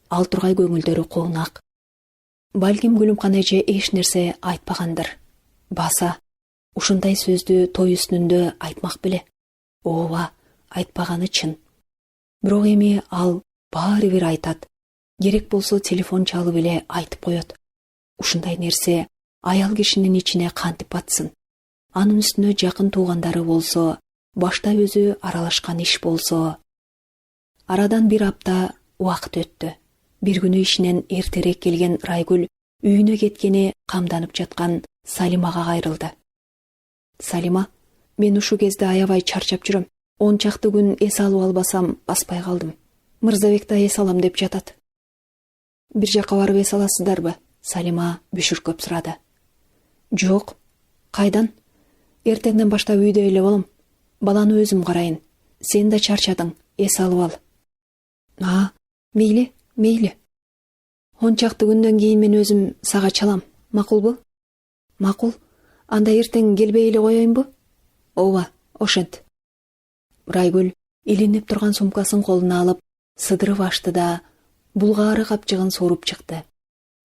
Ал тургай көңүлдөрү куунак. Балким Гүлүмкан эже эч нерсе айтпагандыр. Баса, ушундай сөздү той үстүндө айтмак беле? Ооба, айтпаганы чын. Бирок эми ал баары бир айтат. Керек болсо телефон чалып эле айтып коет. Ушундай нерсе аял кишинин ичине кантип батсын? Анын үстүнө жакын туугандары болсо, башта өзү аралашкан иш болсо. Арадан бир апта убакыт өттү. Бир күнү ишинен эртерээк келген Райгүл үйүнө кеткени камданып жаткан Салимага кайрылды. Салима, мен ушу кезде аябай чарчап жүрөм. 10 чакты күн эс алып албасам баспай калдым. Мырзабек да эс алам деп жатат. Бир жакка барып эс аласыздарбы? Салима бүшүркөп сурады. Жок. Кайдан? Эртеңден баштап үйдө эле болом. Баланы өзүм карайын. Сен да чарчадың, эс алып ал. Мейли, мейли. 10 чакты күндөн кийин мен өзүм сага чалам. Макулбу? Макул. Анда эртең келбей эле коеюнбу? Ооба, ошент. Райгүл илинип турган сумкасын колуна алып, сыдырып ачты да, булгаары капчыгын сууруп чыкты.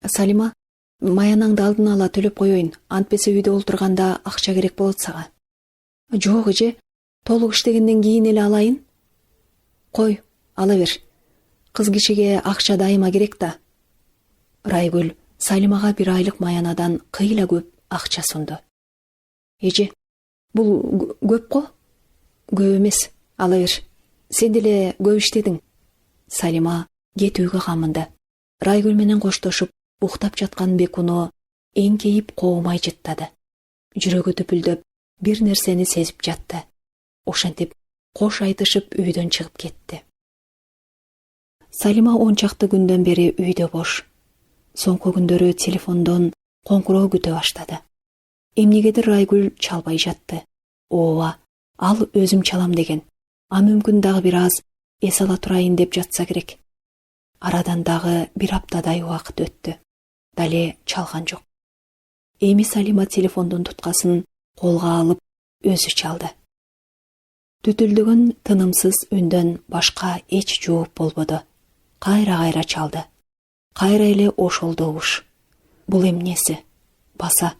Салима, маянаңды алдын ала төлөп коеюн. Антпесе үйдө олтурганда акча керек болот сага. Жок эже, толук иштегенден кийин эле алайын. Кой, ала бер. Кыз кишиге акча дайыма керек да. Райгүл Салимага бир айлык маянадан кыйла көп акча сунду. Эже, бул көп го? Көп эмес, ала бер. Сен деле көп иштедиң. Салима кетүүгө камынды. Райгүл менен коштошуп, уктап жаткан Бекуну эңкейип коомай жыттады. Жүрөгү дүпүлдөп, бир нерсени сезип жатты. Ошентип кош айтышып үйдөн чыгып кетти. Салима 10 чакты күндөн бери үйдө бош. Соңку күндөрү телефондон коңкуроо күтө баштады. Эмнегедир Райгүл чалбай жатты. Ооба, ал өзүм чалам деген. А мүмкүн дагы бир аз эс ала турайын деп жатса керек. Арадан дагы бир аптадай убакыт өттү. Дале чалган жок. Эми Салима телефондун туткасын колго алып өзү чалды. Түтүлдөгөн тынымсыз үндөн башка эч жооп болбоду. Кайра чалды. Кайра эле ошол добуш. Бул эмнеси? Баса,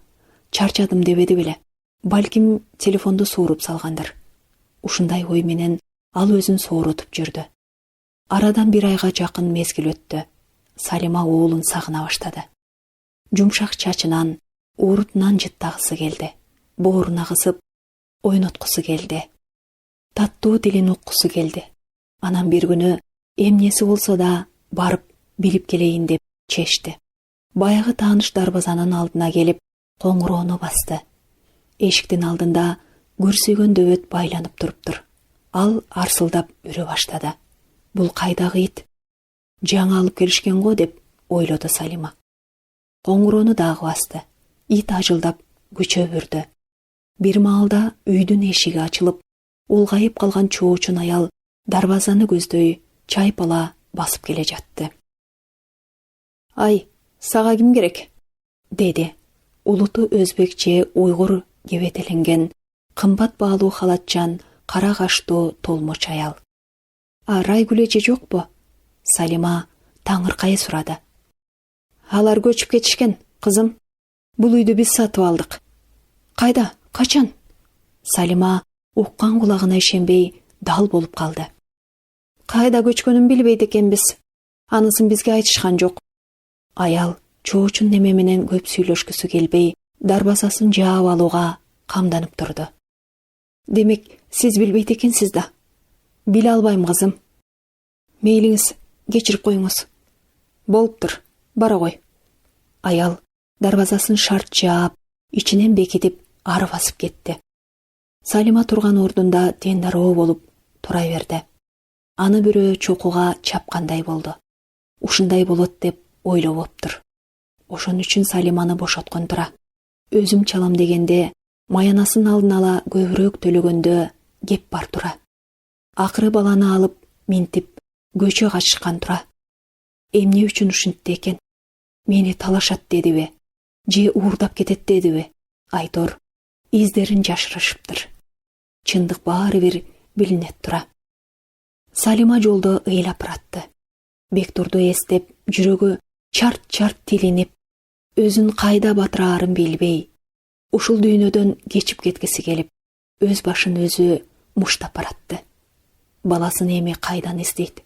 чарчадым дебеди беле. Балким телефонду сууруп салгандыр. Ушундай ой менен ал өзүн соорутуп жүрдү. Арадан бир айга жакын мезгил өттү. Салима уулун сагына баштады. Жумшак чачынан, уурутунан жыттагысы келди. Бооруна кысып, ойноткусу келди. Таттуу тилин уккусу келди. Анан бир күнү эмнеси болсо да барып билип келейин деп чечти. Баягы тааныш дарбазанын алдына келип, коңуроону басты. Эшиктин алдында көрсөйгөн дөбөт байланып туруптур. Ал арсылдап үрө баштады. Бул кайдагы ит? Жаңы алып келишкен го деп ойлоду Салима. Коңуроону дагы басты. Ит ажылдап көчө бүрдү. Бир маалда үйдүн эшиги ачылып, улгайып калган чоочун аял дарбазаны көздөй чайпала басып келе жатты. «Ай, сага ким керек?» деди. Улуту өзбекче уйгур кебетеленген, кымбат баалуу халатчан, кара каштуу толмоч аял. «А Райгүл эже жокпу?» Салима таңыркай сурады. «Алар көчүп кетишкен, кызым. Бул үйдү биз сатып алдык». «Кайда? Качан?» Салима уккан кулагына ишенбей дал болуп калды. «Кайда көчкөнүн билбейт экенбиз. Анысын бизге айтышкан жок». Аял чоочун неме менен көп сүйлөшкүсү келбей, дарбазасын жаап алууга камданып турду. «Демек, сиз билбейт экенсиз да?» «Биле албайм, кызым». «Мейлиңиз, кечирип коюңуз». «Болуптур, бара кой». Аял дарбазасын шарт жаап, ичинен бекитип, ары басып кетти. Салима турган ордунда тендароо болуп тура берди. Аны бирөө чокуга чапкандай болду. Ушундай болот деп ойлобоптур. Ошон үчүн Салиманы бошоткон тура. Өзүм чалам дегенде, маянасын алдын ала көбүрөөк төлөгөндө кеп бар тура. Акыры баланы алып, минтип, көчө качышкан тура. Эмне үчүн ушинтти экен? Мени талашат дедиби? Же уурдап кетет дедиби? Айтор издерин жашырышыптыр. Чындык баары бир билинет тура. Салима жолдо ыйлап баратты. Бектурду эстеп, жүрөгү чарт-чарт тилинип, өзүн кайда батыраарын билбей, ушул дүйнөдөн кечип кеткиси келип, өз башын өзү муштап баратты. Баласын эми кайдан издейт?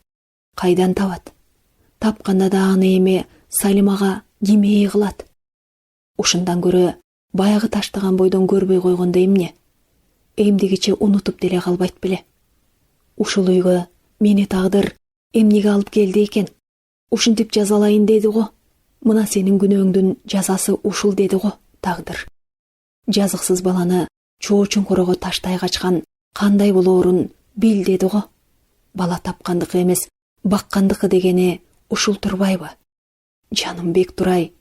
Кайдан табат? Тапканда да аны эми Салимага ким ээ кылат? Ушундан көрө баягы таштаган бойдон көрбөй койгондо эмне? Эмдигиче унутуп деле калбайт беле? Ушул үйгө мени тагдыр эмнеге алып келди экен? Ушинтип жазалайын деди го. Мына сенин күнөөңдүн жазасы ушул деди го, тагдыр. Жазыксыз баланы чоочун-корого таштай качкан кандай болоорун бил деди го. Бала тапкандыкы эмес, баккандыкы дегени ушул турбайбы? Жаным Бектурай,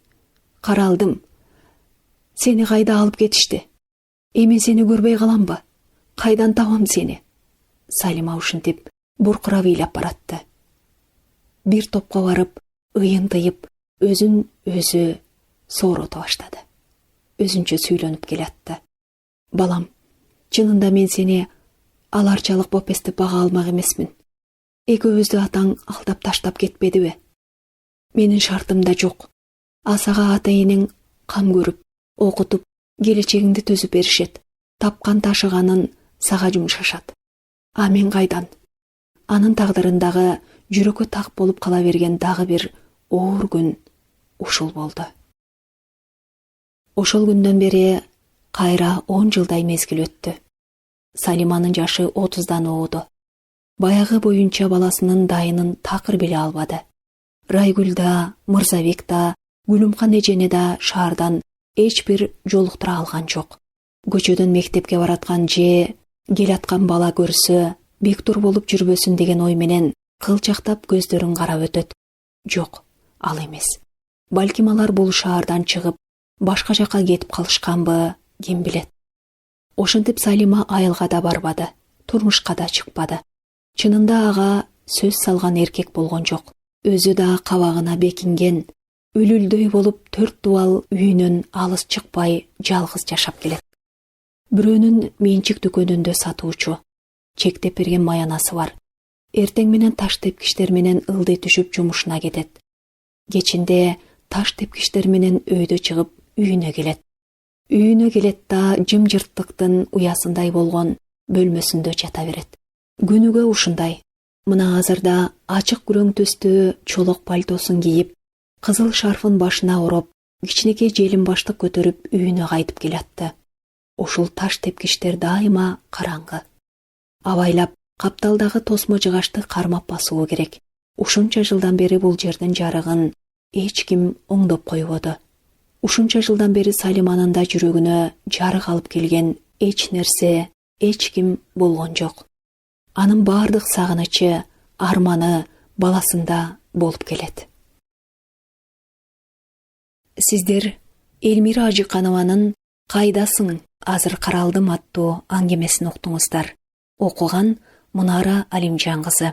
каралдым. Сени кайда алып кетишти? Эми сени көрбөй каламбы? Кайдан табам сени? Салима ушинтип буркурап ыйлап баратты. Бир топко барып, ыйын тыйып, өзүн өзү соорото баштады. Өзүнчө сүйлөнүп келатты. Балам, чынында мен сени аларчалык боп эстеп бага алмак эмесмин. Экөөбүздү атаң алдап таштап кетпедиби? Менин шартым да жок. Сага ата энең кам көрүп, окутуп, келечегиңди төзүп беришет. Тапкан ташыганын сага жумшашат. А мен кайдан? Анын тагдырындагы жүрөккө так болуп кала берген дагы бир оор күн ушул болду. Ошол күндөн бери кайра 10 жылдай мезгил өттү. Салиманын жашы 30дан ооду. Баягы боюнча баласынын дайынын такыр биле албады. Райгүл да, Мырзабек да, Гүлүмкан эжени да шаардан эч бир жолуктура алган жок. көчөдөн мектепке бараткан же келаткан бала көрсө бектур болуп жүрбөсүн деген ой менен кылчактап көздөрүн карап өтөт. Жок, ал эмес. Балким алар бул шаардан чыгып, башка жака кетип калышканбы, ким билет. Ошентип Салима айылга да барбады, турмушка да чыкпады. Чынында ага сөз салган эркек болгон жок. Өзү да кабагына бекинген, үлүлдөй болуп 4 дубал үйүнөн алыс чыкпай жалгыз жашап келет. Бирөөнүн менчик дүкөнүндө сатуучу, чектеп берген маянасы бар. Эртең менен таш тепкичтер менен ылдый түшүп жумушуна кетет. Кечинде таш тепкичтер менен өйдө чыгып үйүнө келет. Үйүнө келет да жымжырттыктын уясындай болгон бөлмөсүндө жата берет. Күнүгө ушундай. Мына азырда ачык күрөң түстүү чолок пальтосун кийип, кызыл шарфын башына ороп, кичинекей желим баштык көтөрүп үйүнө кайтып келатты. Ушул таш тепкичтер дайыма караңгы. Абайлап капталдагы тосмо жыгачты кармап басуу керек. Ушунча жылдан бери бул жердин жарыгын эч ким оңдоп койбоду. Ушунча жылдан бери Салиманын да жүрөгүнө жарык алып келген эч нерсе, эч ким болгон жок. Анын бардык сагынычы, арманы баласында болуп келет. Сиздер Элмира Ажыканованын «Кайдасың, азыр каралдым» аттуу аңгемесин уктуңуздар. Окуган Мунара Алимжан кызы.